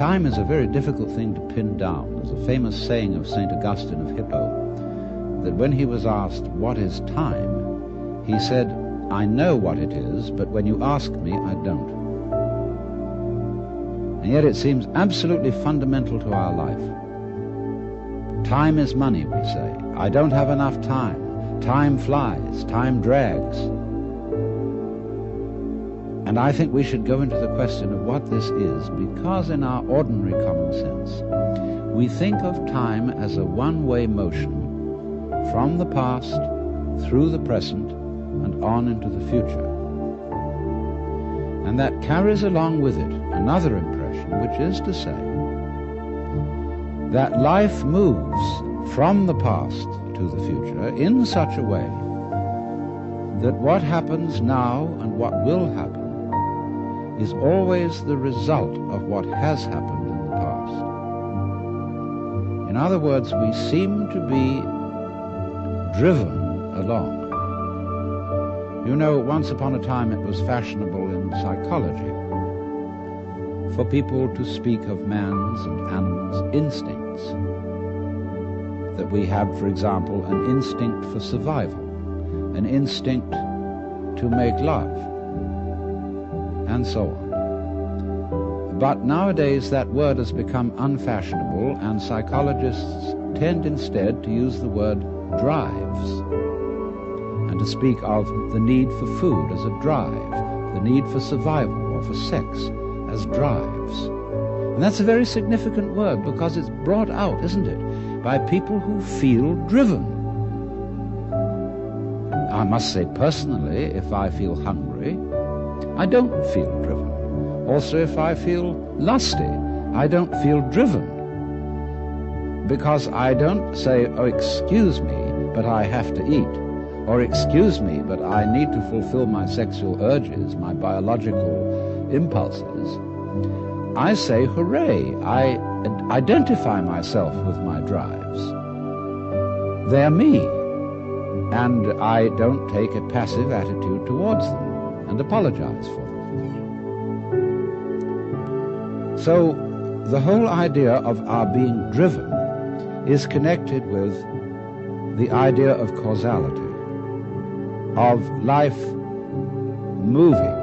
Time is a very difficult thing to pin down. There's a famous saying of St. Augustine of Hippo that when he was asked, "What is time?" he said, "I know what it is, but when you ask me, I don't." And yet it seems absolutely fundamental to our life. Time is money, we say. I don't have enough time. Time flies. Time drags. And I think we should go into the question of what this is, because in our ordinary common sense, we think of time as a one-way motion from the past through the present and on into the future. And that carries along with it another impression, which is to say that life moves from the past to the future in such a way that what happens now and what will happen is always the result of what has happened in the past. In other words, we seem to be driven along. You know, once upon a time it was fashionable in psychology for people to speak of man's and animals' instincts. That we have, for example, an instinct for survival, an instinct to make love, and so on. But nowadays that word has become unfashionable, and psychologists tend instead to use the word drives, and to speak of the need for food as a drive, the need for survival or for sex as drives. And that's a very significant word, because it's brought out, isn't it, by people who feel driven. I must say personally, if I feel hungry, I don't feel driven. Also, if I feel lusty, I don't feel driven. Because I don't say, "Oh, excuse me, but I have to eat," or "Excuse me, but I need to fulfill my sexual urges, my biological impulses." I say, "Hooray, I identify myself with my drives. They're me." And I don't take a passive attitude towards them and apologize for them. So the whole idea of our being driven is connected with the idea of causality, of life moving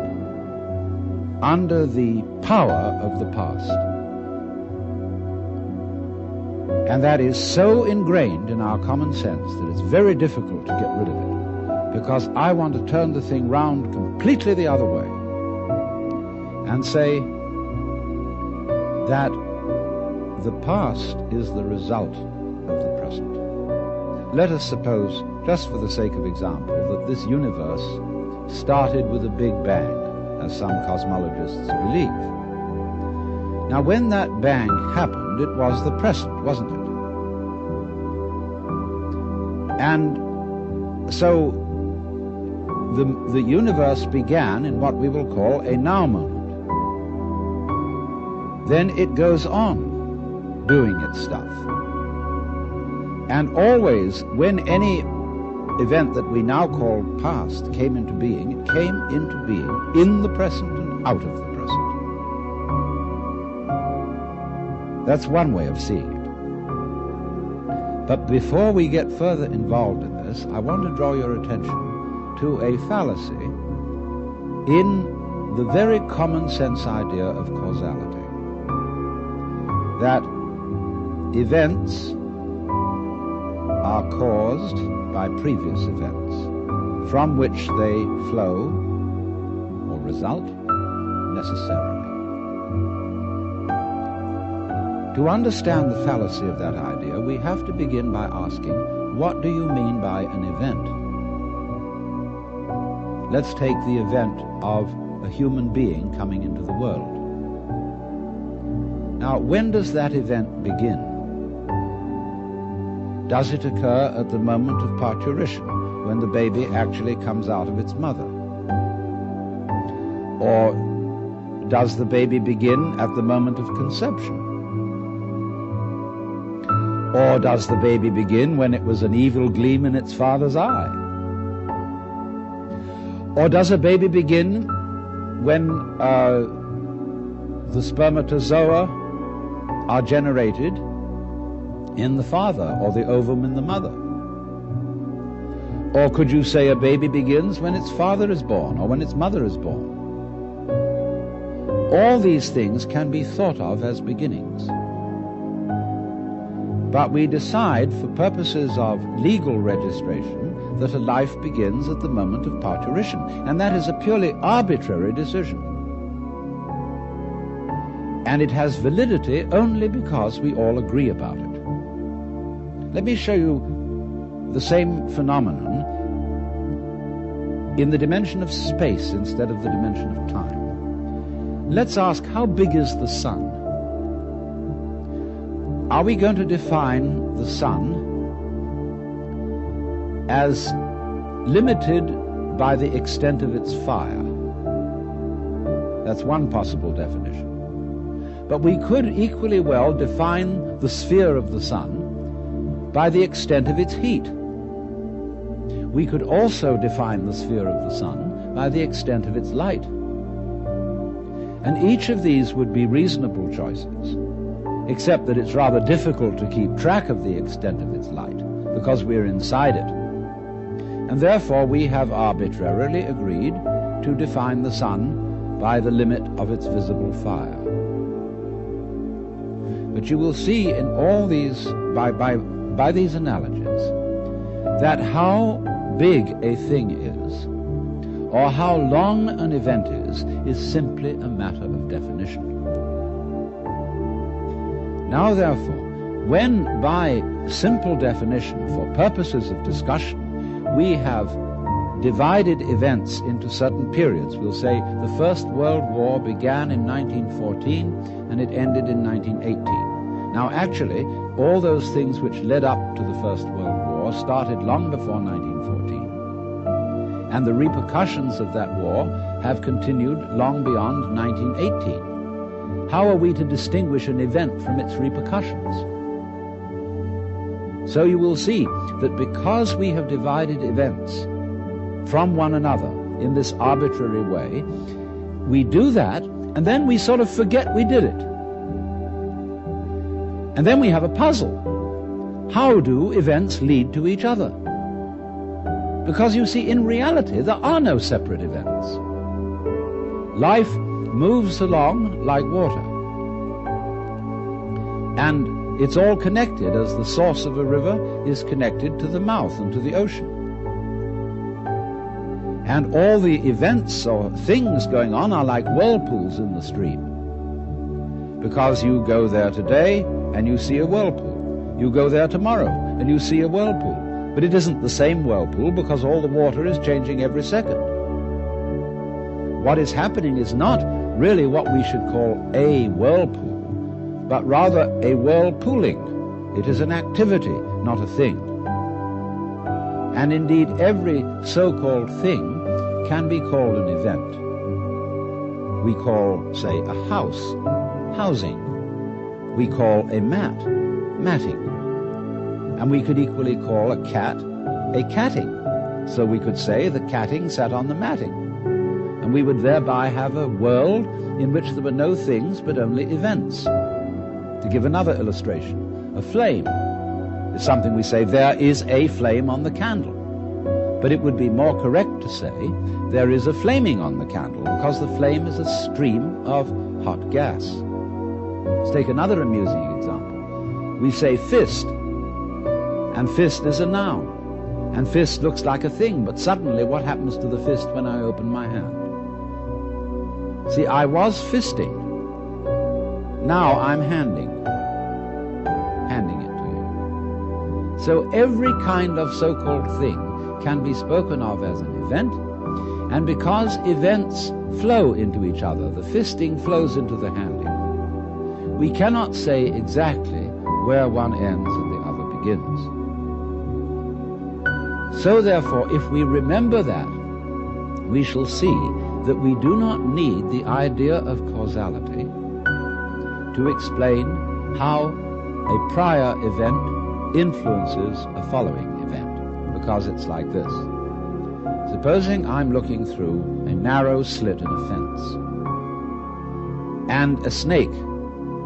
under the power of the past. And that is so ingrained in our common sense that it's very difficult to get rid of it, because I want to turn the thing round completely the other way and say that the past is the result of the present. Let us suppose, just for the sake of example, that this universe started with a big bang, as some cosmologists believe. Now, when that bang happened, it was the present, wasn't it? And so the universe began in what we will call a now moment. Then it goes on doing its stuff. And always, when any event that we now call past came into being, it came into being in the present and out of the present. That's one way of seeing it. But before we get further involved in this, I want to draw your attention to a fallacy in the very common sense idea of causality. That events are caused by previous events, from which they flow or result necessarily. To understand the fallacy of that idea, we have to begin by asking, what do you mean by an event? Let's take the event of a human being coming into the world. Now, when does that event begin? Does it occur at the moment of parturition, when the baby actually comes out of its mother? Or does the baby begin at the moment of conception? Or does the baby begin when it was an evil gleam in its father's eye? Or does a baby begin when the spermatozoa are generated in the father, or the ovum in the mother. Or could you say a baby begins when its father is born, or when its mother is born? All these things can be thought of as beginnings. But we decide, for purposes of legal registration, that a life begins at the moment of parturition, and that is a purely arbitrary decision. And it has validity only because we all agree about it. Let me show you the same phenomenon in the dimension of space instead of the dimension of time. Let's ask, how big is the sun? Are we going to define the sun as limited by the extent of its fire? That's one possible definition. But we could equally well define the sphere of the sun by the extent of its heat. We could also define the sphere of the sun by the extent of its light. And each of these would be reasonable choices, except that it's rather difficult to keep track of the extent of its light, because we're inside it. And therefore we have arbitrarily agreed to define the sun by the limit of its visible fire. But you will see in all these, by these analogies, that how big a thing is, or how long an event is simply a matter of definition. Now, therefore, when by simple definition, for purposes of discussion, we have divided events into certain periods, we'll say the First World War began in 1914 and it ended in 1918. Now, actually, all those things which led up to the First World War started long before 1914. And the repercussions of that war have continued long beyond 1918. How are we to distinguish an event from its repercussions? So you will see that because we have divided events from one another in this arbitrary way, we do that, and then we sort of forget we did it. And then we have a puzzle. How do events lead to each other? Because you see, in reality, there are no separate events. Life moves along like water. And it's all connected, as the source of a river is connected to the mouth and to the ocean. And all the events or things going on are like whirlpools in the stream. Because you go there today and you see a whirlpool. You go there tomorrow and you see a whirlpool. But it isn't the same whirlpool because all the water is changing every second. What is happening is not really what we should call a whirlpool, but rather a whirlpooling. It is an activity, not a thing. And indeed, every so-called thing can be called an event. We call, say, a house, housing. We call a mat, matting. And we could equally call a cat, a catting. So we could say the catting sat on the matting. And we would thereby have a world in which there were no things but only events. To give another illustration, a flame is something we say, there is a flame on the candle. But it would be more correct to say, there is a flaming on the candle, because the flame is a stream of hot gas. Let's take another amusing example. We say fist, and fist is a noun. And fist looks like a thing, but suddenly what happens to the fist when I open my hand? See, I was fisting. Now I'm handing it to you. So every kind of so-called thing can be spoken of as an event, and because events flow into each other, the fisting flows into the handing, we cannot say exactly where one ends and the other begins. So therefore, if we remember that, we shall see that we do not need the idea of causality to explain how a prior event influences a following event, because it's like this. Supposing I'm looking through a narrow slit in a fence, and a snake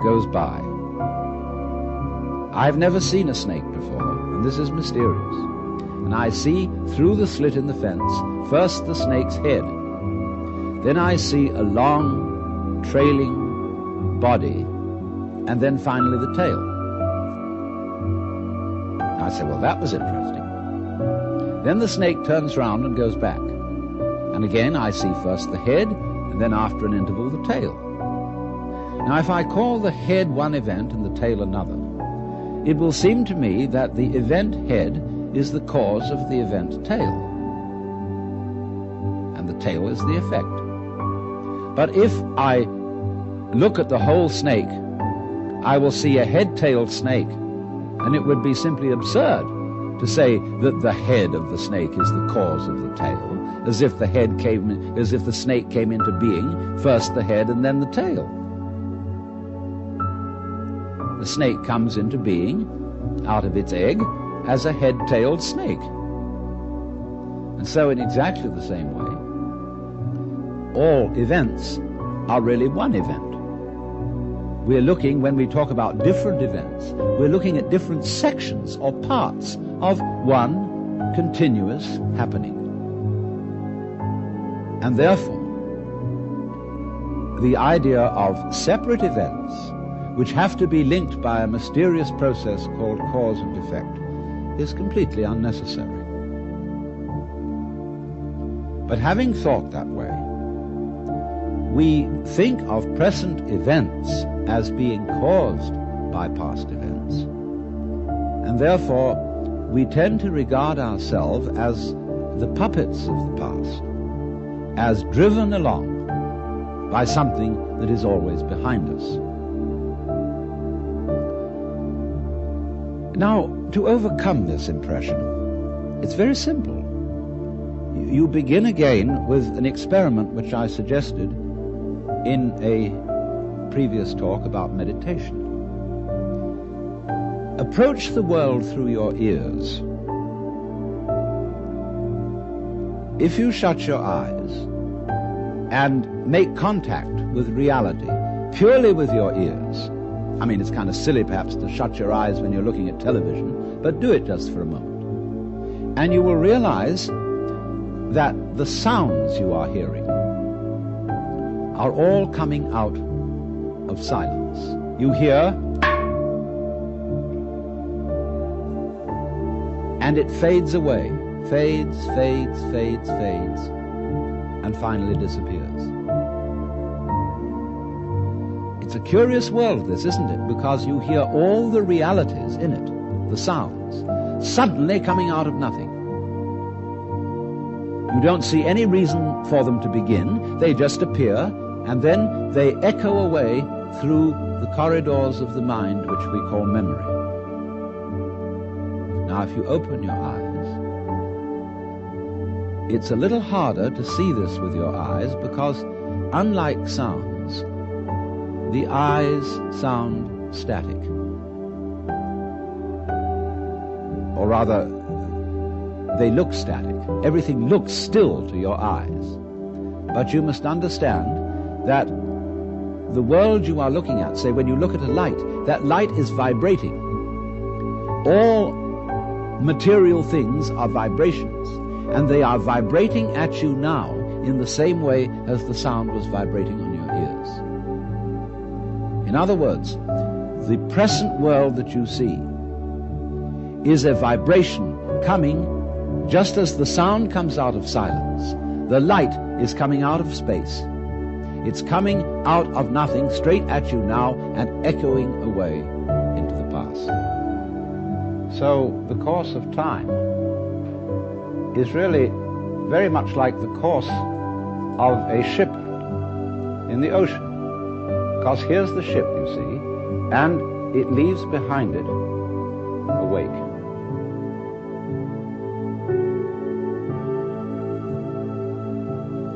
goes by. I've never seen a snake before, and this is mysterious. And I see through the slit in the fence first the snake's head. Then I see a long, trailing body, and then finally the tail. I say, well, that was interesting. Then the snake turns round and goes back. And again I see first the head, and then after an interval the tail. Now if I call the head one event and the tail another, it will seem to me that the event head is the cause of the event tail, and the tail is the effect. But if I look at the whole snake, I will see a head-tailed snake, and it would be simply absurd to say that the head of the snake is the cause of the tail, as if the snake came into being, first the head and then the tail. The snake comes into being out of its egg as a head-tailed snake. And so in exactly the same way, all events are really one event. We're looking, when we talk about different events, we're looking at different sections or parts of one continuous happening. And therefore, the idea of separate events which have to be linked by a mysterious process called cause and effect is completely unnecessary. But having thought that way, we think of present events as being caused by past events, and therefore we tend to regard ourselves as the puppets of the past, as driven along by something that is always behind us. Now, to overcome this impression, it's very simple. You begin again with an experiment which I suggested in a previous talk about meditation. Approach the world through your ears. If you shut your eyes and make contact with reality purely with your ears, I mean, it's kind of silly perhaps to shut your eyes when you're looking at television, but do it just for a moment. And you will realize that the sounds you are hearing are all coming out of silence. You hear, and it fades away, fades, and finally disappears. It's a curious world, this, isn't it? Because you hear all the realities in it, the sounds, suddenly coming out of nothing. You don't see any reason for them to begin. They just appear, and then they echo away through the corridors of the mind, which we call memory. Now, if you open your eyes, it's a little harder to see this with your eyes because, unlike sounds, the eyes sound static. Or rather, they look static. Everything looks still to your eyes. But you must understand that the world you are looking at, say when you look at a light, that light is vibrating. All material things are vibrations, and they are vibrating at you now in the same way as the sound was vibrating on your ears. In other words, the present world that you see is a vibration coming just as the sound comes out of silence. The light is coming out of space. It's coming out of nothing straight at you now and echoing away into the past. So the course of time is really very much like the course of a ship in the ocean. Because here's the ship, you see, and it leaves behind it a wake.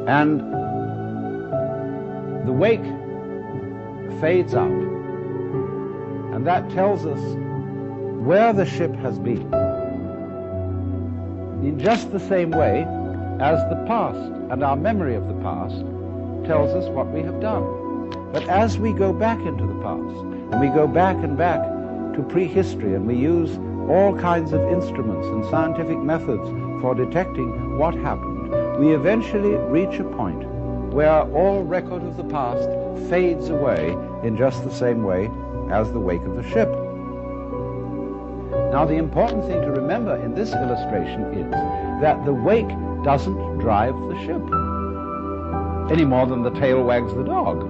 And the wake fades out, and that tells us where the ship has been, in just the same way as the past and our memory of the past tells us what we have done. But as we go back into the past, and we go back and back to prehistory and we use all kinds of instruments and scientific methods for detecting what happened, we eventually reach a point where all record of the past fades away in just the same way as the wake of the ship. Now, the important thing to remember in this illustration is that the wake doesn't drive the ship any more than the tail wags the dog.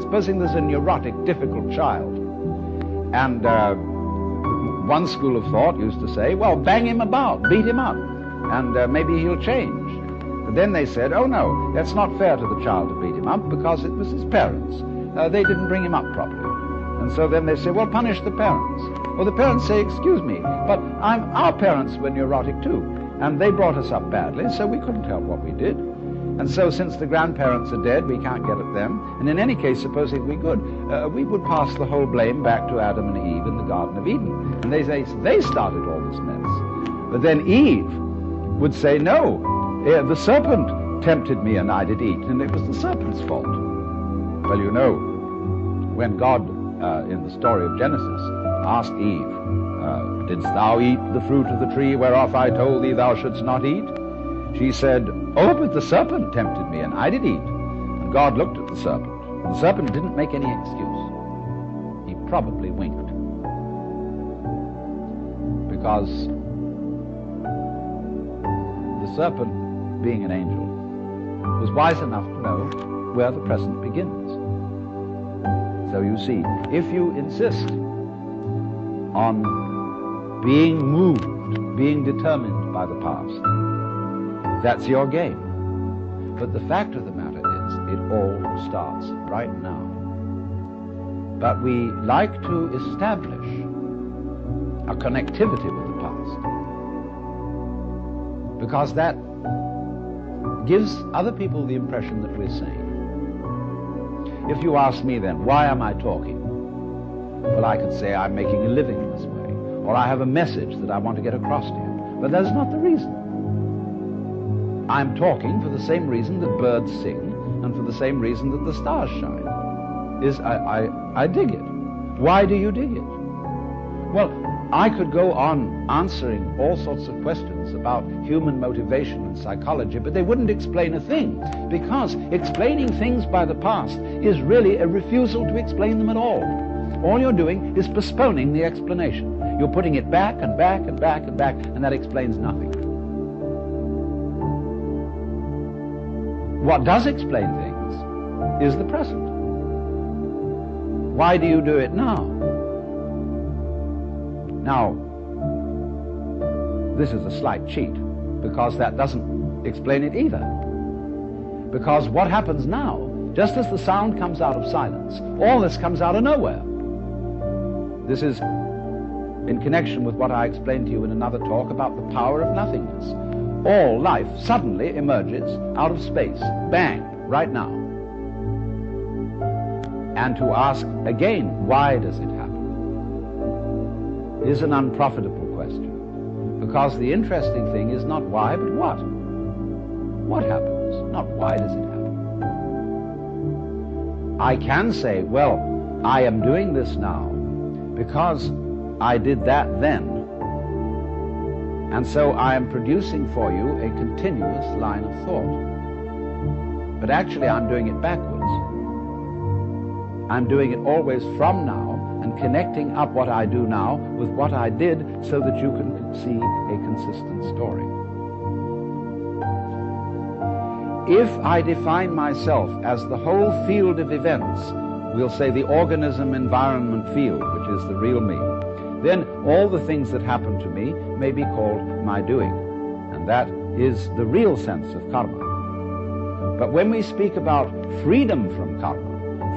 Supposing there's a neurotic, difficult child, and one school of thought used to say, well, bang him about, beat him up, and maybe he'll change. But then they said, oh no, that's not fair to the child to beat him up because it was his parents. They didn't bring him up properly. And so then they say, well, punish the parents. Well, the parents say, excuse me, but our parents were neurotic too, and they brought us up badly, so we couldn't help what we did. And so since the grandparents are dead, we can't get at them. And in any case, supposing we could, we would pass the whole blame back to Adam and Eve in the Garden of Eden. And they say they started all this mess. But then Eve would say, no, the serpent tempted me and I did eat, and it was the serpent's fault. Well, you know, when God, in the story of Genesis, asked Eve, didst thou eat the fruit of the tree whereof I told thee thou shouldst not eat? She said, oh, but the serpent tempted me, and I did eat. And God looked at the serpent. The serpent didn't make any excuse. He probably winked. Because the serpent, being an angel, was wise enough to know where the present begins. So you see, if you insist on being moved, being determined by the past, that's your game. But the fact of the matter is, it all starts right now. But we like to establish a connectivity with the past, because that gives other people the impression that we're sane. If you ask me then, why am I talking? Well, I could say I'm making a living in this way, or I have a message that I want to get across to you. But that's not the reason. I'm talking for the same reason that birds sing and for the same reason that the stars shine. I dig it. Why do you dig it? Well, I could go on answering all sorts of questions about human motivation and psychology, but they wouldn't explain a thing, because explaining things by the past is really a refusal to explain them at all. All you're doing is postponing the explanation. You're putting it back and back and back and back, and that explains nothing. What does explain things is the present. Why do you do it now? Now, this is a slight cheat, because that doesn't explain it either. Because what happens now, just as the sound comes out of silence, all this comes out of nowhere. This is in connection with what I explained to you in another talk about the power of nothingness. All life suddenly emerges out of space, bang, right now. And to ask again, why does it happen, is an unprofitable question. Because the interesting thing is not why, but what. What happens, not why does it happen. I can say, well, I am doing this now because I did that then. And so I am producing for you a continuous line of thought. But actually I'm doing it backwards. I'm doing it always from now and connecting up what I do now with what I did so that you can see a consistent story. If I define myself as the whole field of events, we'll say the organism-environment field, which is the real me, then all the things that happen to me may be called my doing. And that is the real sense of karma. But when we speak about freedom from karma,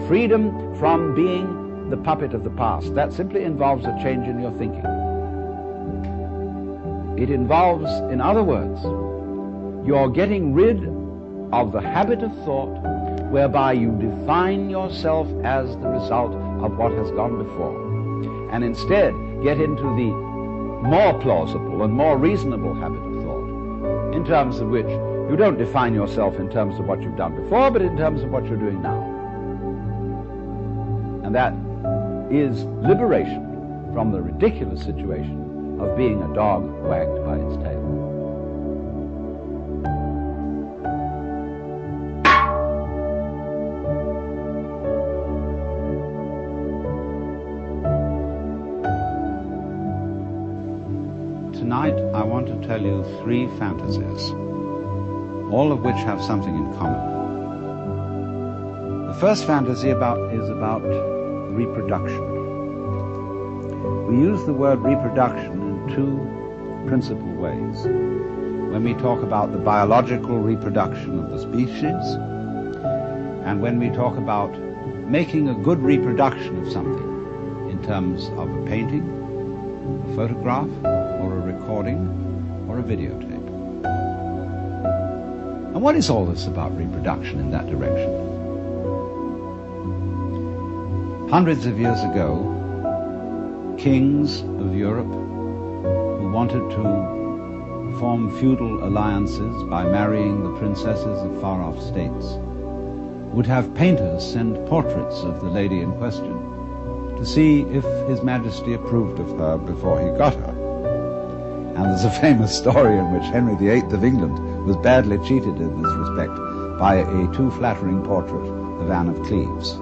freedom from being the puppet of the past, that simply involves a change in your thinking. It involves, in other words, you're getting rid of the habit of thought whereby you define yourself as the result of what has gone before, and instead get into the more plausible and more reasonable habit of thought, in terms of which you don't define yourself in terms of what you've done before, but in terms of what you're doing now. And that is liberation from the ridiculous situation of being a dog wagged by its tail. Tonight I want to tell you 3 fantasies, all of which have something in common. The first fantasy is about reproduction. We use the word reproduction in 2 principal ways. When we talk about the biological reproduction of the species, and when we talk about making a good reproduction of something in terms of a painting, a photograph, or a recording, or a videotape. And what is all this about reproduction in that direction? Hundreds of years ago, kings of Europe who wanted to form feudal alliances by marrying the princesses of far-off states would have painters send portraits of the lady in question to see if His Majesty approved of her before he got her. And there's a famous story in which Henry VIII of England was badly cheated in this respect by a too flattering portrait of Anne of Cleves.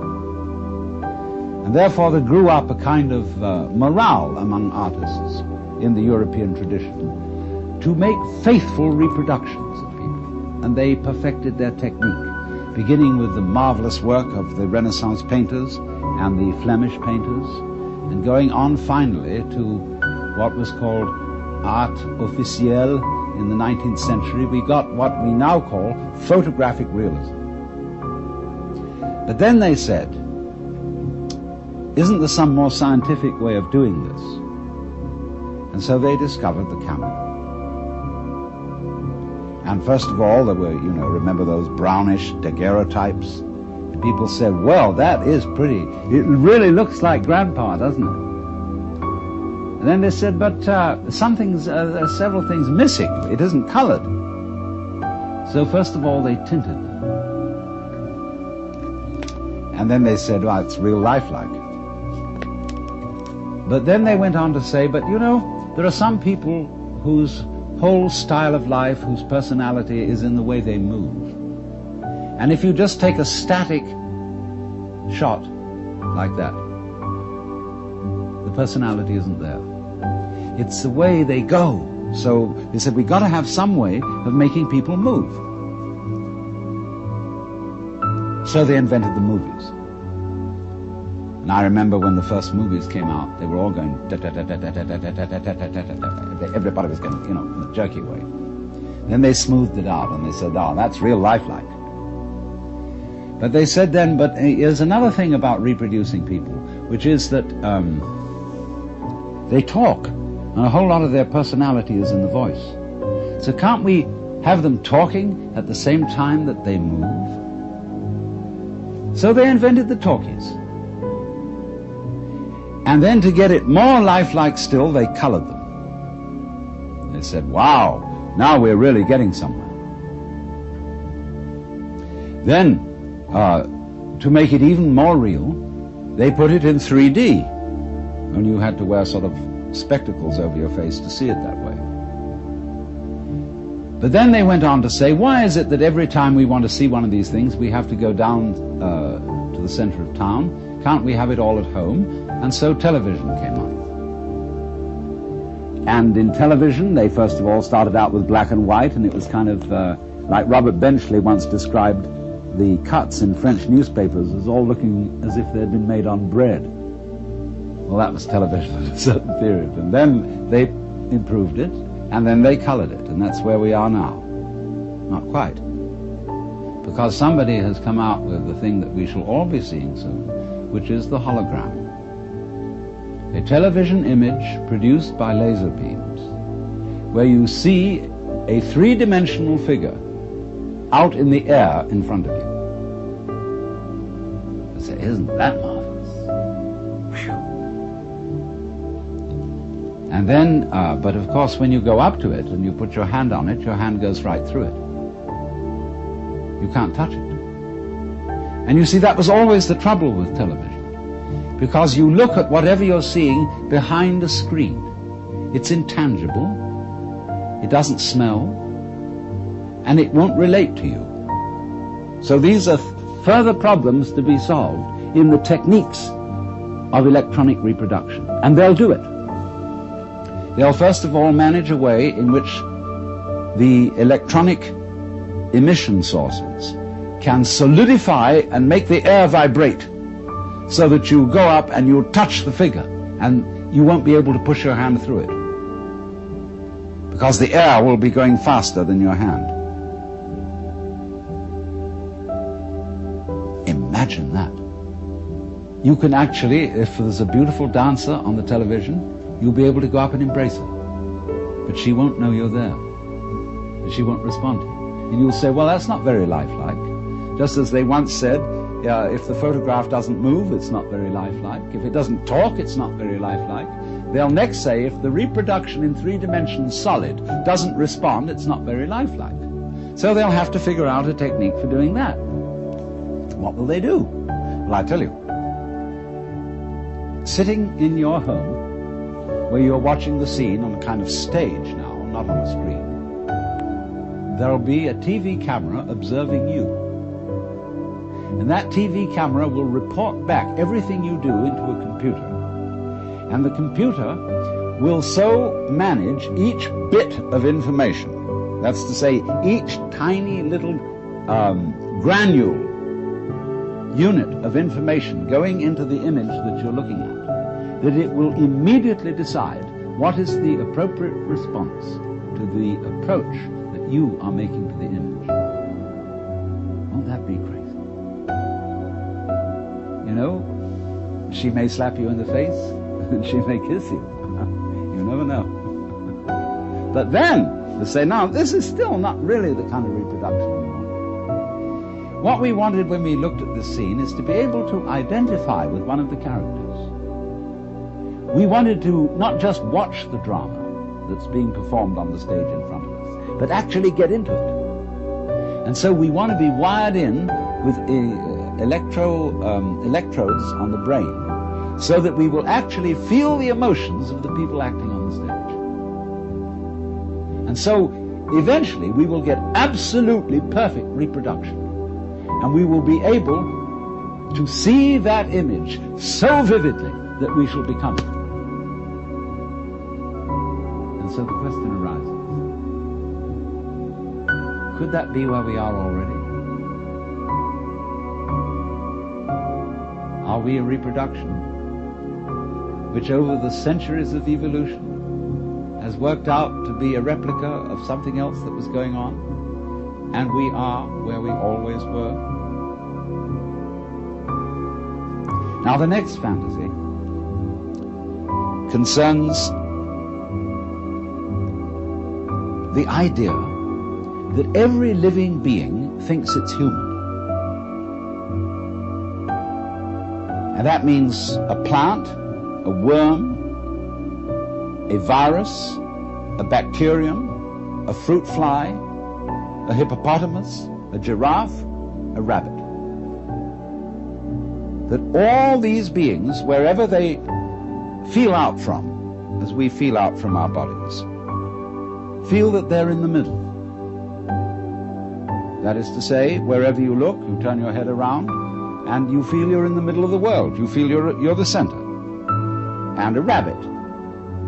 And therefore there grew up a kind of morale among artists in the European tradition to make faithful reproductions of people. And they perfected their technique, beginning with the marvelous work of the Renaissance painters and the Flemish painters, and going on finally to what was called art officielle in the 19th century. We got what we now call photographic realism. But then they said, isn't there some more scientific way of doing this? And so they discovered the camera. And first of all, there were, remember those brownish daguerreotypes? And people said, well, that is pretty. It really looks like Grandpa, doesn't it? And then they said, but there are several things missing. It isn't colored. So first of all, they tinted them. And then they said, well, it's real lifelike. But then they went on to say, but there are some people whose whole style of life, whose personality is in the way they move. And if you just take a static shot like that, the personality isn't there. It's the way they go. So they said, we've got to have some way of making people move. So they invented the movies. And I remember when the first movies came out, they were all going everybody was going, in a jerky way. Then they smoothed it out and they said, oh, that's real lifelike. But they said then, but there's another thing about reproducing people, which is that they talk, and a whole lot of their personality is in the voice. So can't we have them talking at the same time that they move? So they invented the talkies. And then to get it more lifelike still, they colored them. They said, wow, now we're really getting somewhere. Then, to make it even more real, they put it in 3D. And you had to wear sort of spectacles over your face to see it that way. But then they went on to say, why is it that every time we want to see one of these things, we have to go down to the center of town? Can't we have it all at home? And so television came on. And in television, they first of all started out with black and white, and it was kind of like Robert Benchley once described the cuts in French newspapers as all looking as if they'd been made on bread. Well, that was television at a certain period. And then they improved it, and then they colored it, and that's where we are now. Not quite. Because somebody has come out with the thing that we shall all be seeing soon, which is the hologram. A television image produced by laser beams, where you see a three-dimensional figure out in the air in front of you. I say, isn't that marvelous? Whew. And then, but of course, when you go up to it and you put your hand on it, your hand goes right through it. You can't touch it. And you see, that was always the trouble with television. because you look at whatever you're seeing behind a screen. It's intangible, it doesn't smell, and it won't relate to you. So these are further problems to be solved in the techniques of electronic reproduction, and they'll do it. They'll first of all manage a way in which the electronic emission sources can solidify and make the air vibrate, so that you go up and you touch the figure and you won't be able to push your hand through it, because the air will be going faster than your hand. Imagine that. You can actually, if there's a beautiful dancer on the television, you'll be able to go up and embrace her, but she won't know you're there, and she won't respond to you. And you'll say, well, that's not very lifelike. Just as they once said, if the photograph doesn't move, it's not very lifelike. If it doesn't talk, it's not very lifelike. They'll next say, if the reproduction in 3 dimensions solid doesn't respond, it's not very lifelike. So they'll have to figure out a technique for doing that. What will they do? Well, I tell you. Sitting in your home, where you're watching the scene on a kind of stage now, not on a screen, there'll be a TV camera observing you. And that TV camera will report back everything you do into a computer. And the computer will so manage each bit of information, that's to say, each tiny little granule unit of information going into the image that you're looking at, that it will immediately decide what is the appropriate response to the approach that you are making to the image. Won't that be crazy? You know, she may slap you in the face, and she may kiss you. You never know. But then, they say, now, this is still not really the kind of reproduction we want. What we wanted when we looked at this scene is to be able to identify with one of the characters. We wanted to not just watch the drama that's being performed on the stage in front of us, but actually get into it. And so we want to be wired in with electrodes on the brain, so that we will actually feel the emotions of the people acting on the stage. And so eventually we will get absolutely perfect reproduction, and we will be able to see that image so vividly that we shall become it. And so the question arises, could that be where we are already? Are we a reproduction which over the centuries of evolution has worked out to be a replica of something else that was going on, and we are where we always were? Now the next fantasy concerns the idea that every living being thinks it's human. And that means a plant, a worm, a virus, a bacterium, a fruit fly, a hippopotamus, a giraffe, a rabbit. That all these beings, wherever they feel out from, as we feel out from our bodies, feel that they're in the middle. That is to say, wherever you look, you turn your head around, and you feel you're in the middle of the world. You feel you're the center. And a rabbit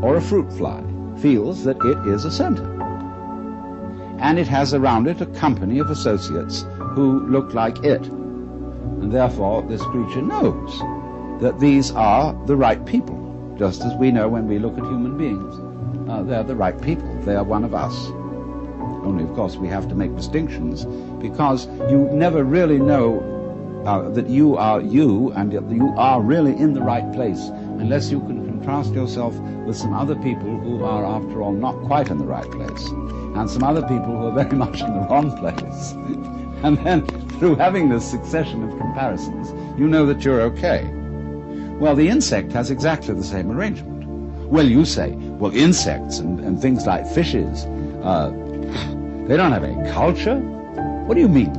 or a fruit fly feels that it is a center. And it has around it a company of associates who look like it. And therefore, this creature knows that these are the right people, just as we know when we look at human beings. They're the right people. They are one of us. Only, of course, we have to make distinctions, because you never really know that you are you, and that you are really in the right place, unless you can contrast yourself with some other people who are, after all, not quite in the right place, and some other people who are very much in the wrong place. And then, through having this succession of comparisons, you know that you're okay. Well, the insect has exactly the same arrangement. Well, you say, well, insects and things like fishes, they don't have any culture? What do you mean,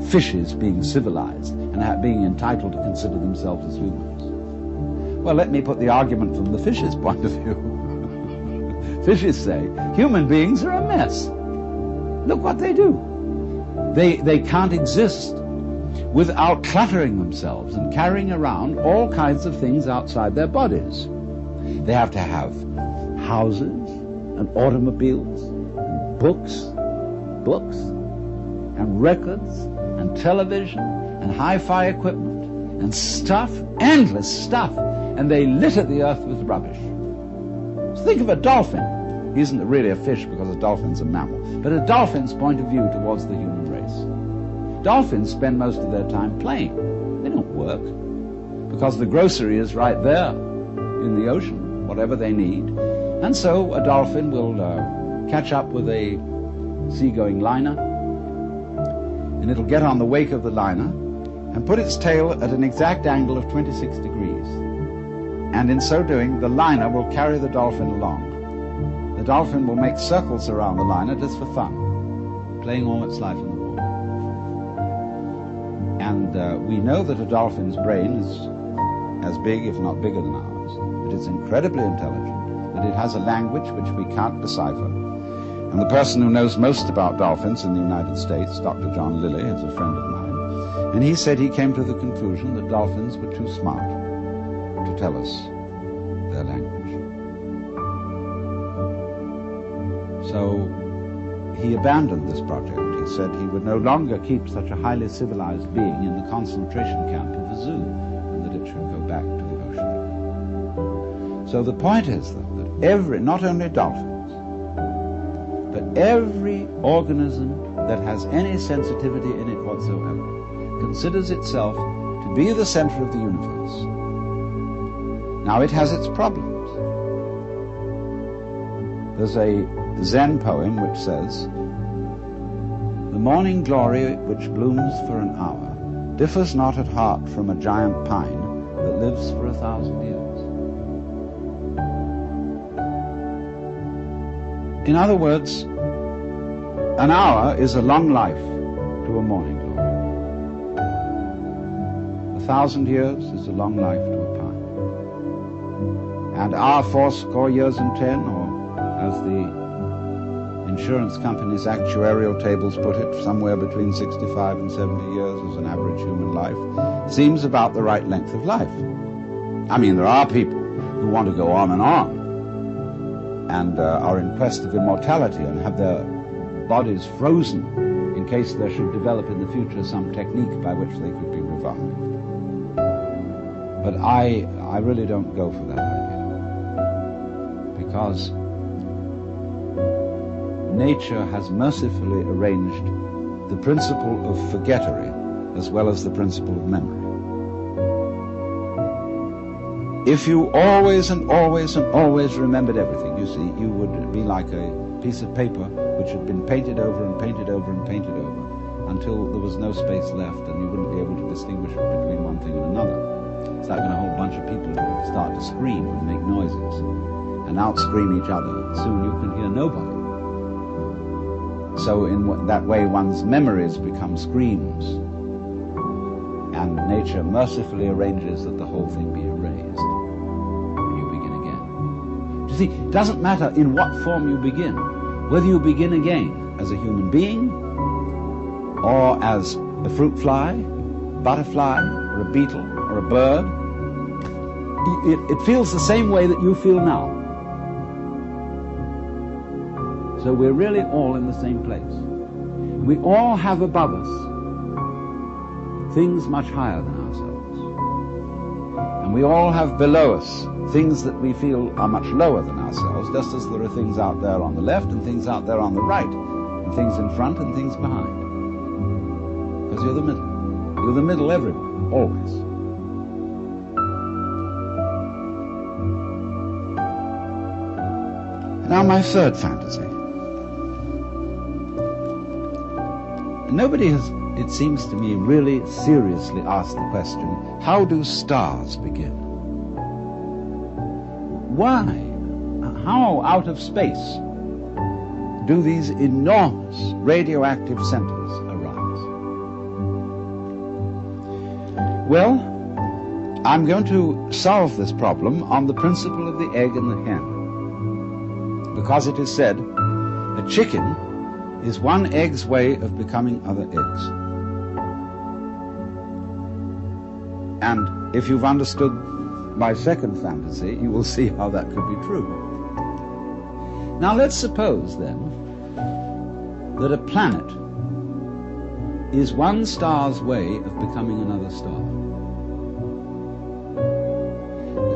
fishes being civilized and being entitled to consider themselves as humans? Well, let me put the argument from the fish's point of view. Fishes say, human beings are a mess. Look what they do. They can't exist without cluttering themselves and carrying around all kinds of things outside their bodies. They have to have houses and automobiles and books, and records and television and hi-fi equipment and stuff, endless stuff, and they litter the earth with rubbish. So think of a dolphin. He isn't really a fish because a dolphin's a mammal, but a dolphin's point of view towards the human race. Dolphins spend most of their time playing. They don't work because the grocery is right there in the ocean, whatever they need. And so a dolphin will catch up with a seagoing liner, and it'll get on the wake of the liner and put its tail at an exact angle of 26 degrees. And in so doing, the liner will carry the dolphin along. The dolphin will make circles around the liner just for fun, playing all its life in the water. And we know that a dolphin's brain is as big, if not bigger than ours, that it's incredibly intelligent, that it has a language which we can't decipher. And the person who knows most about dolphins in the United States, Dr. John Lilly, is a friend of mine, and he said he came to the conclusion that dolphins were too smart to tell us their language. So he abandoned this project. He said he would no longer keep such a highly civilized being in the concentration camp of a zoo, and that it should go back to the ocean. So the point is, though, that not only dolphins, but every organism that has any sensitivity in it whatsoever considers itself to be the center of the universe. Now, it has its problems. There's a Zen poem which says, "The morning glory which blooms for an hour differs not at heart from a giant pine that lives for 1,000 years." In other words, an hour is a long life to a morning glory. 1,000 years is a long life to a pine. And our 80 years and 10, or as the insurance company's actuarial tables put it, somewhere between 65 and 70 years as an average human life, seems about the right length of life. I mean, there are people who want to go on and are in quest of immortality and have their bodies frozen in case there should develop in the future some technique by which they could be revived. But I really don't go for that idea, because nature has mercifully arranged the principle of forgettery as well as the principle of memory. If you always and always and always remembered everything, you see, you would be like a piece of paper which had been painted over and painted over and painted over until there was no space left, and you wouldn't be able to distinguish between one thing and another. It's like when a whole bunch of people start to scream and make noises and out-scream each other. Soon you can hear nobody. So in that way, one's memories become screams, and nature mercifully arranges that the whole thing be erased when you begin again. You see, it doesn't matter in what form you begin, whether you begin again as a human being, or as a fruit fly, butterfly, or a beetle, or a bird. It feels the same way that you feel now. So we're really all in the same place. We all have above us things much higher than ourselves. And we all have below us things that we feel are much lower than ourselves, just as there are things out there on the left and things out there on the right, and things in front and things behind. Because you're the middle. You're the middle everywhere, always. Now my third fantasy. Nobody has, it seems to me, really seriously asked the question, how do stars begin? Why? How out of space do these enormous radioactive centers arise? Well, I'm going to solve this problem on the principle of the egg and the hen, because it is said a chicken is one egg's way of becoming other eggs. And if you've understood my second fantasy, you will see how that could be true. Now let's suppose then that a planet is one star's way of becoming another star.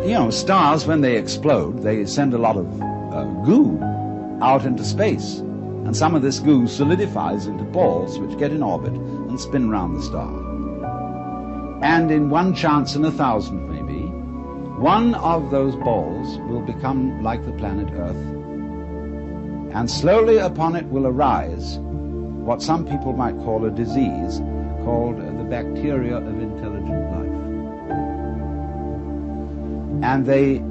You know, stars, when they explode, they send a lot of goo out into space. And some of this goo solidifies into balls which get in orbit and spin round the star. And in one chance in 1,000 maybe, one of those balls will become like the planet Earth. And slowly upon it will arise what some people might call a disease called the bacteria of intelligent life. And they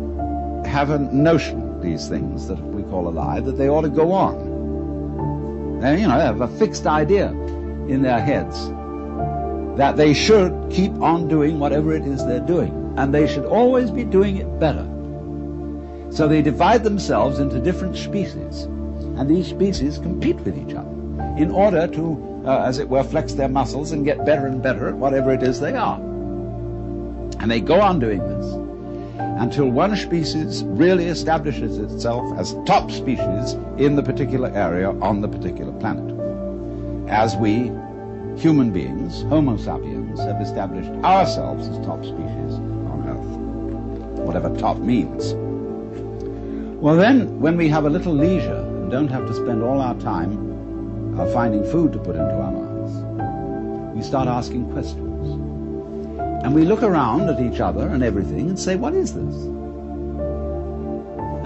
have a notion, these things that we call alive, that they ought to go on. And, you know, they have a fixed idea in their heads that they should keep on doing whatever it is they're doing, and they should always be doing it better. So they divide themselves into different species, and these species compete with each other in order to, as it were, flex their muscles and get better and better at whatever it is they are. And they go on doing this until one species really establishes itself as top species in the particular area on the particular planet. As we, human beings, Homo sapiens, have established ourselves as top species on Earth, whatever top means. Well then, when we have a little leisure and don't have to spend all our time finding food to put into our mouths, we start asking questions. And we look around at each other and everything and say, what is this?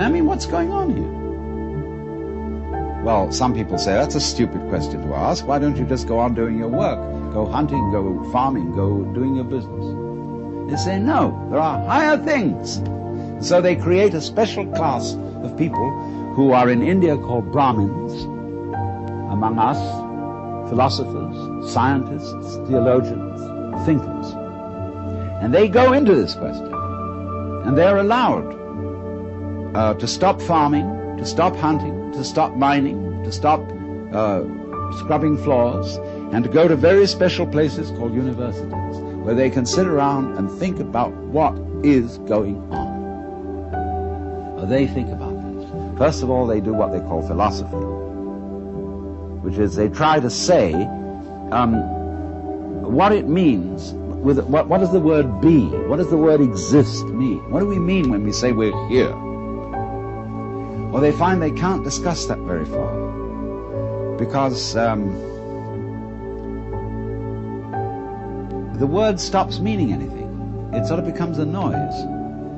I mean, what's going on here? Well, some people say, that's a stupid question to ask. Why don't you just go on doing your work? Go hunting, go farming, go doing your business. They say, no, there are higher things. So they create a special class of people who are in India called Brahmins, among us, philosophers, scientists, theologians, thinkers. And they go into this question, and they're allowed to stop farming, to stop hunting, to stop mining, to stop scrubbing floors, and to go to very special places called universities, where they can sit around and think about what is going on. Or they think about this. First of all, they do what they call philosophy, which is they try to say what it means. What does the word be? What does the word exist mean? What do we mean when we say we're here? Well, they find they can't discuss that very far, because the word stops meaning anything. It sort of becomes a noise.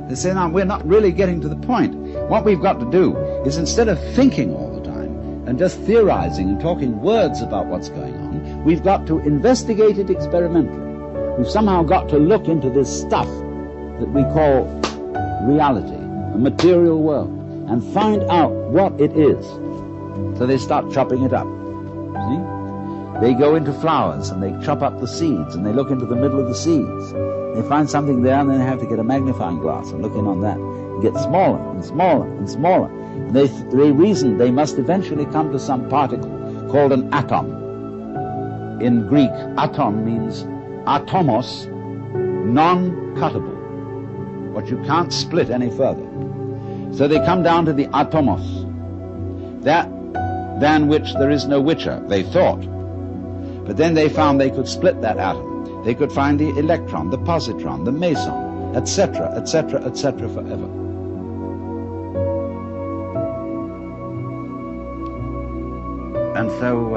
They say, no, we're not really getting to the point. What we've got to do is, instead of thinking all the time and just theorizing and talking words about what's going on, we've got to investigate it experimentally. We've somehow got to look into this stuff that we call reality, a material world, and find out what it is. So they start chopping it up. See? They go into flowers and they chop up the seeds, and they look into the middle of the seeds. They find something there, and then they have to get a magnifying glass and look in on that. It gets smaller and smaller and smaller. And they reason they must eventually come to some particle called an atom. In Greek, atom means atomos, non-cuttable, what you can't split any further. So they come down to the atomos, that than which there is no whicher, they thought. But then they found they could split that atom. They could find the electron, the positron, the meson, etc., etc., etc., forever. And so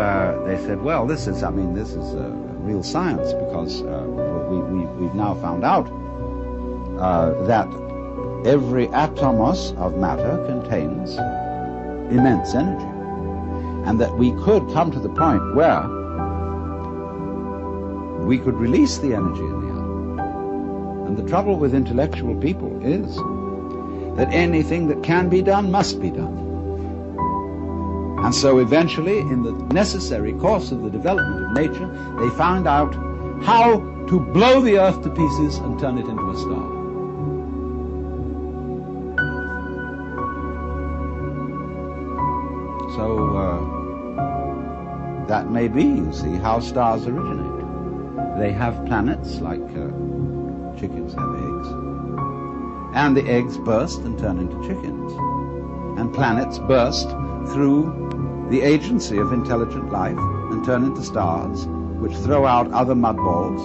they said, well, this is real science, because we've now found out that every atomos of matter contains immense energy, and that we could come to the point where we could release the energy in the atom. And the trouble with intellectual people is that anything that can be done must be done. And so eventually, in the necessary course of the development of nature, they found out how to blow the earth to pieces and turn it into a star. So that may be, you see, how stars originate. They have planets like chickens have eggs, and the eggs burst and turn into chickens, and planets burst through the agency of intelligent life and turn into stars, which throw out other mud balls,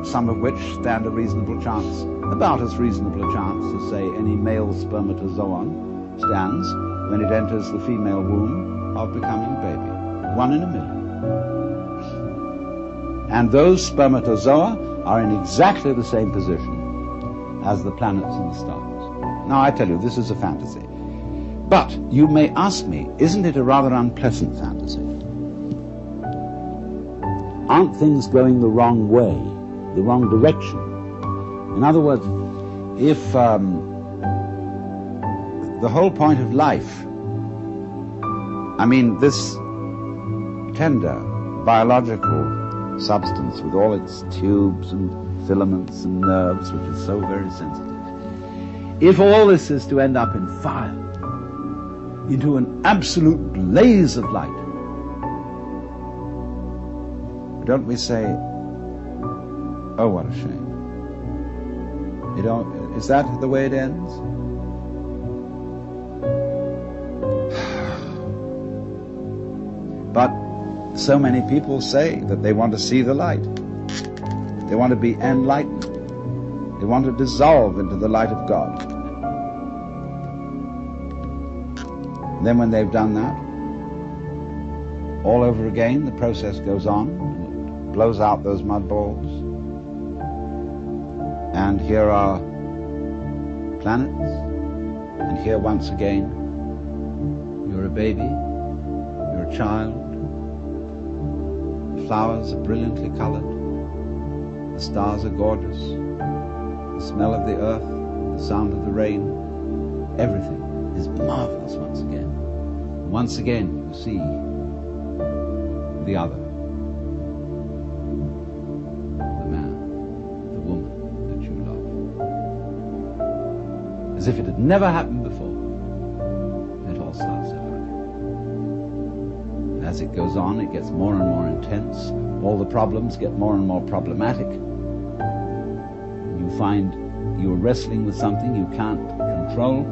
some of which stand a reasonable chance, about as reasonable a chance as, say, any male spermatozoon stands when it enters the female womb of becoming a baby. 1 in a million. And those spermatozoa are in exactly the same position as the planets and the stars. Now, I tell you, this is a fantasy. But you may ask me, isn't it a rather unpleasant fantasy? Aren't things going the wrong way, the wrong direction? In other words, if the whole point of life, I mean, this tender biological substance with all its tubes and filaments and nerves, which is so very sensitive, if all this is to end up in fire, into an absolute blaze of light, don't we say, oh, what a shame? Is that the way it ends? But so many people say that they want to see the light. They want to be enlightened. They want to dissolve into the light of God. And then when they've done that, all over again, the process goes on, and it blows out those mud balls. And here are planets, and here once again, you're a baby, you're a child, the flowers are brilliantly colored, the stars are gorgeous, the smell of the earth, the sound of the rain, everything is marvelous once again. Once again, you see the other, the man, the woman that you love. As if it had never happened before, it all starts over again. And as it goes on, it gets more and more intense. All the problems get more and more problematic. You find you're wrestling with something you can't control.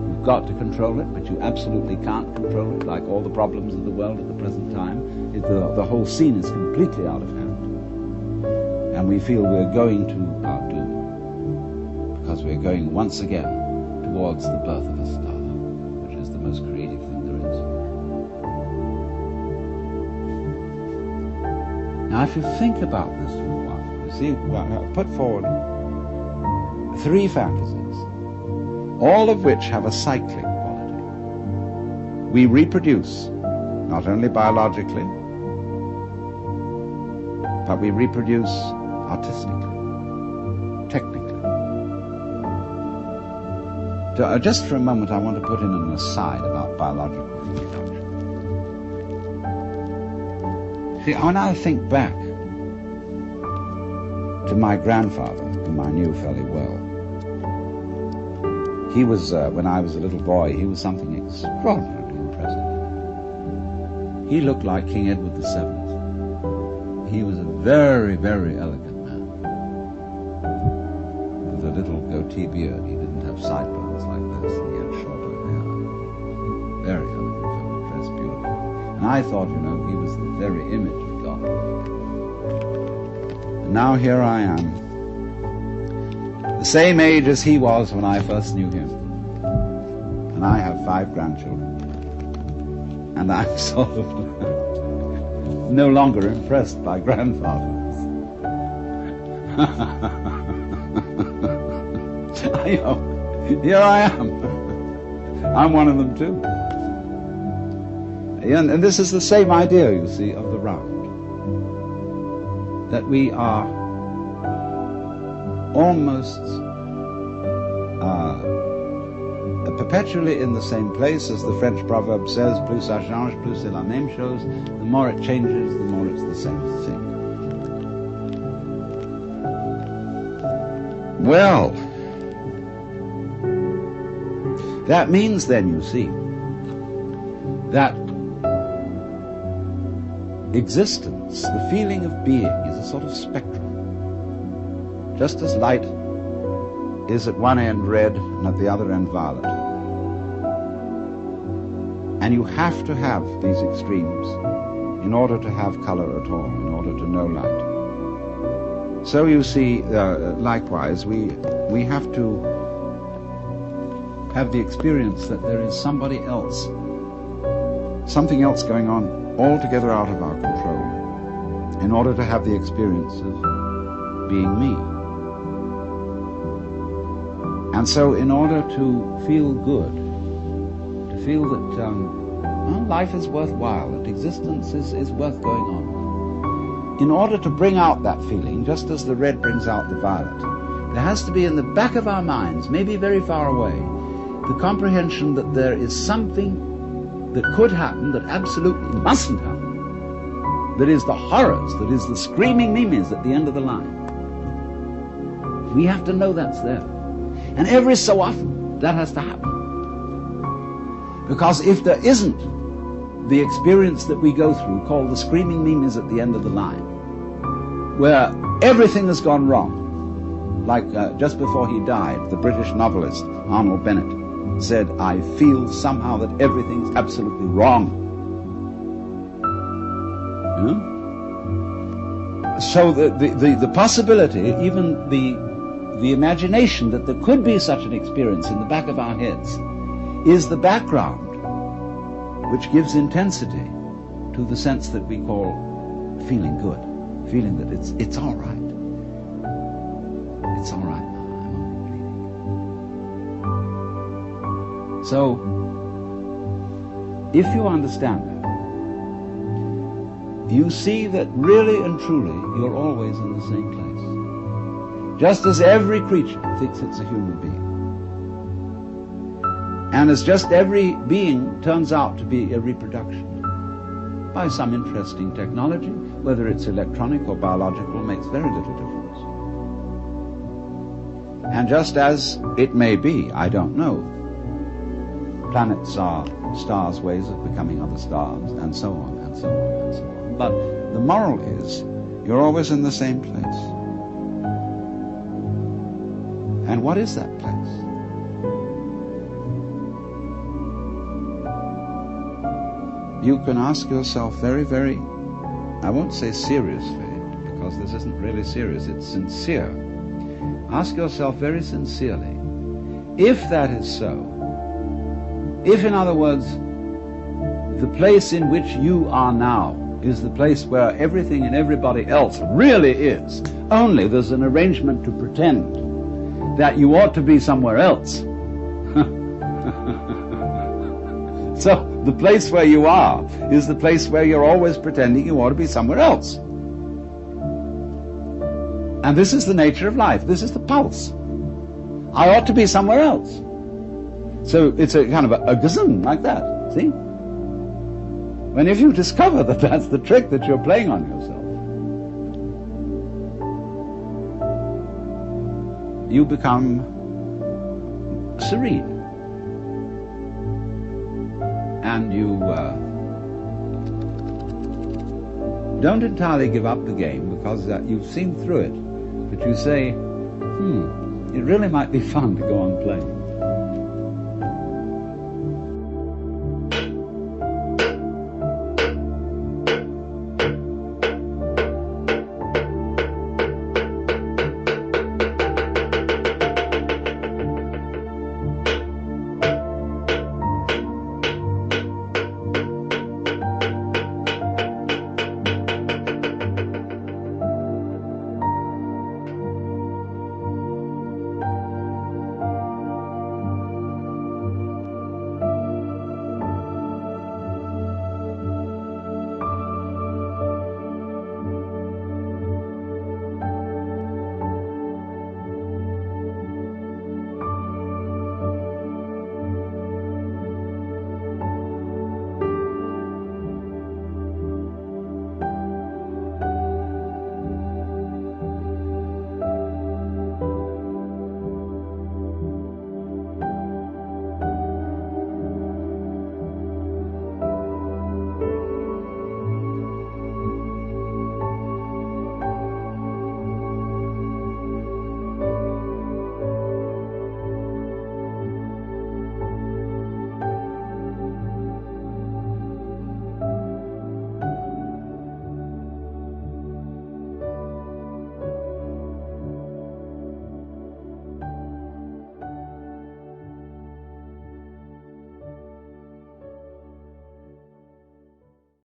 You've got to control it, but you absolutely can't control it, like all the problems of the world at the present time. The whole scene is completely out of hand. And we feel we're going to our doom, because we're going once again towards the birth of a star, which is the most creative thing there is. Now, if you think about this for a while, you see, I put forward 3 fantasies, all of which have a cyclic quality. We reproduce, not only biologically, but we reproduce artistically, technically. Just for a moment, I want to put in an aside about biological reproduction. See, when I think back to my grandfather, whom I knew fairly well, he was, when I was a little boy, he was something extraordinarily impressive. He looked like King Edward VII. He was a very, very elegant man, with a little goatee beard. He didn't have sideburns like this, and he had shorter hair. Very elegant fellow, dressed beautifully. And I thought, he was the very image of God. And now here I am, the same age as he was when I first knew him. And I have 5 grandchildren. And I'm sort of no longer impressed by grandfathers. Here I am. I'm one of them too. And this is the same idea, you see, of the round. That we are almost perpetually in the same place, as the French proverb says, plus ça change, plus c'est la même chose. The more it changes, the more it's the same thing. Well, that means then, you see, that existence, the feeling of being, is a sort of spectrum. Just as light is at one end red and at the other end violet. And you have to have these extremes in order to have color at all, in order to know light. So you see, likewise, we have to have the experience that there is somebody else, something else going on altogether out of our control, in order to have the experience of being me. And so in order to feel good, to feel that life is worthwhile, that existence is worth going on, in order to bring out that feeling, just as the red brings out the violet, there has to be in the back of our minds, maybe very far away, the comprehension that there is something that could happen that absolutely mustn't happen, that is the horrors, that is the screaming mimes at the end of the line. We have to know that's there. And every so often, that has to happen. Because if there isn't the experience that we go through, called the screaming mimes at the end of the line, where everything has gone wrong, like just before he died, the British novelist Arnold Bennett said, "I feel somehow that everything's absolutely wrong." You know? So the possibility, even the imagination that there could be such an experience in the back of our heads, is the background which gives intensity to the sense that we call feeling good, feeling that it's all right. It's all right now, I'm only bleeding. So, if you understand that, you see that really and truly you're always in the same place. Just as every creature thinks it's a human being. And as just every being turns out to be a reproduction by some interesting technology, whether it's electronic or biological, makes very little difference. And just as it may be, I don't know, planets are stars' ways of becoming other stars, and so on, and so on, and so on. But the moral is, you're always in the same place. And what is that place? You can ask yourself very, very, I won't say seriously, because this isn't really serious, it's sincere. Ask yourself very sincerely, if that is so, if, in other words, the place in which you are now is the place where everything and everybody else really is, only there's an arrangement to pretend that you ought to be somewhere else. So the place where you are is the place where you're always pretending you ought to be somewhere else. And this is the nature of life. This is the pulse. I ought to be somewhere else. So it's a kind of a gazing like that, see? When if you discover that that's the trick that you're playing on yourself, you become serene. And you don't entirely give up the game because you've seen through it. But you say, it really might be fun to go on playing.